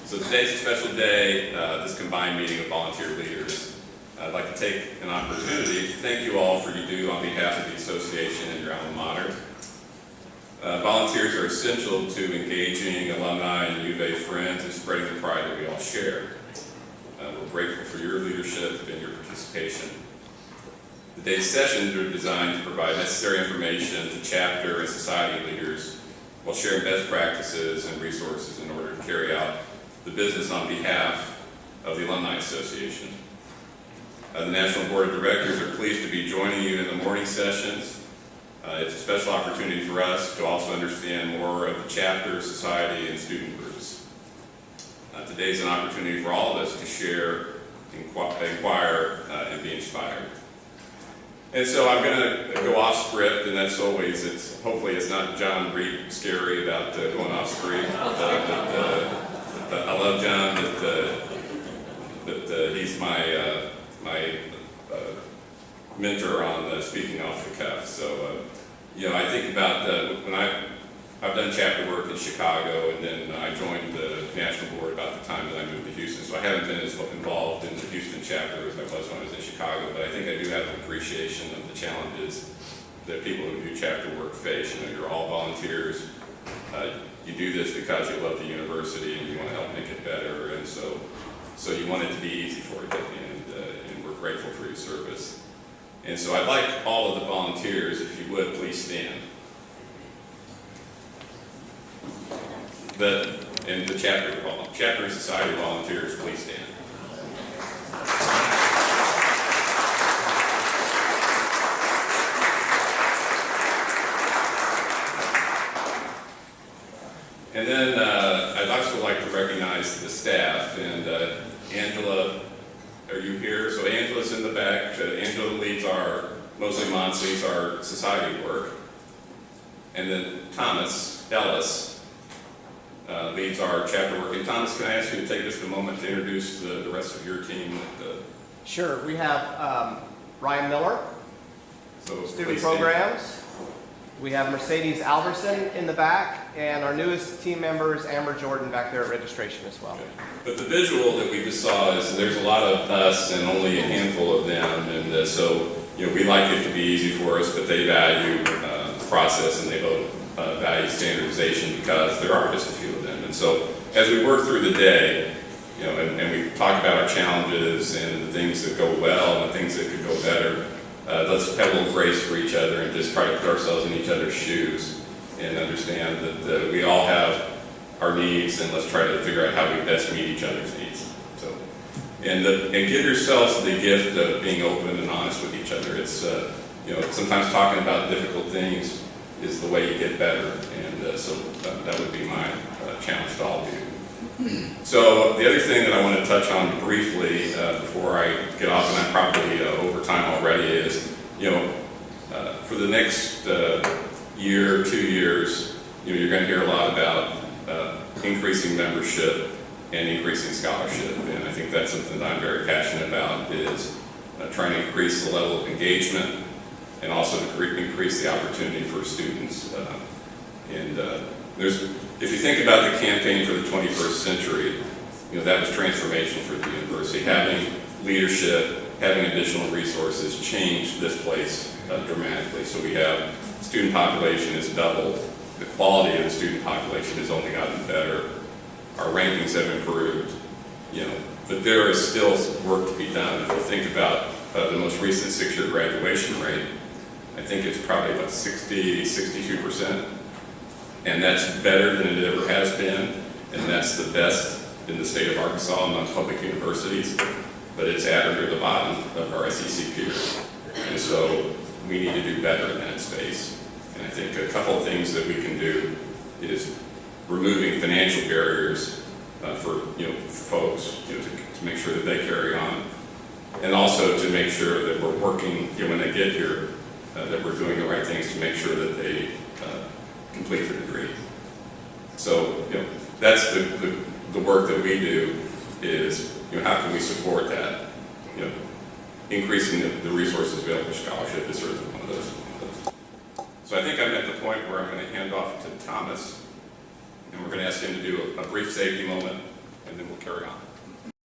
So today's a special day, this combined meeting of volunteer leaders. I'd like to take an opportunity to thank you all for your do on behalf of the association and your alma mater. Volunteers are essential to engaging alumni and U of A friends and spreading the pride that we all share. We're grateful for your leadership and your participation. The day's sessions are designed to provide necessary information to chapter and society leaders while sharing best practices and resources in order to carry out the business on behalf of the Alumni Association. The National Board of Directors are pleased to be joining you in the morning sessions. It's a special opportunity for us to also understand more of the chapter, society, and student groups. Today's an opportunity for all of us to share, inquire, and be inspired. And so I'm going to go off script, and that's always, hopefully it's not John Reed scary about going off script. I love John, but he's my mentor on speaking off the cuff. So, I think about when I've done chapter work in Chicago, and then I joined the National Board about the time that I moved to Houston. So I haven't been as involved in the Houston chapter as I was when I was in Chicago, but I think I do have an appreciation of the challenges that people who do chapter work face. You're all volunteers. You do this because you love the university and you want to help make it better, and so you want it to be easy for you, and we're grateful for your service. And so I'd like all of the volunteers, if you would, please stand. And the chapter and society volunteers, please stand. And then I'd also like to recognize the staff. And Angela, are you here? So Angela's in the back. Angela leads mostly Monts leads our society work. And then Thomas Ellis leads our chapter work. And Thomas, can I ask you to take just a moment to introduce the rest of your team? Sure. We have Ryan Miller, student programs. We have Mercedes Alverson in the back, and our newest team member is Amber Jordan back there at registration as well. Okay. But the visual that we just saw is there's a lot of us and only a handful of them, and so we like it to be easy for us, but they value the process and they both value standardization because there are just a few of them. And so as we work through the day, and we talk about our challenges and the things that go well and the things that could go better, let's have a little grace for each other and just try to put ourselves in each other's shoes and understand that we all have our needs, and let's try to figure out how we best meet each other's needs. So, and give yourselves the gift of being open and honest with each other. It's sometimes talking about difficult things is the way you get better, and so that would be my challenge to all of you. So the other thing that I want to touch on briefly before I get off, and I'm probably over time already, is for the next year, 2 years, you're going to hear a lot about increasing membership and increasing scholarship, and I think that's something that I'm very passionate about, is trying to increase the level of engagement and also to increase the opportunity for students. If you think about the campaign for the 21st century, that was transformation for the university. Having leadership, having additional resources changed this place dramatically. So we have student population has doubled. The quality of the student population has only gotten better. Our rankings have improved, but there is still work to be done. If you think about the most recent 6-year graduation rate, I think it's probably about 62%. And that's better than it ever has been, and that's the best in the state of Arkansas among public universities, but it's at or near the bottom of our SEC peers. And so we need to do better in that space. And I think a couple of things that we can do is removing financial barriers for folks to make sure that they carry on, and also to make sure that we're working when they get here, that we're doing the right things to make sure that they complete their degree. So that's the work that we do, is how can we support that? Increasing the resources available for scholarship is certainly one of those. So I think I'm at the point where I'm going to hand off to Thomas, and we're going to ask him to do a brief safety moment, and then carry on.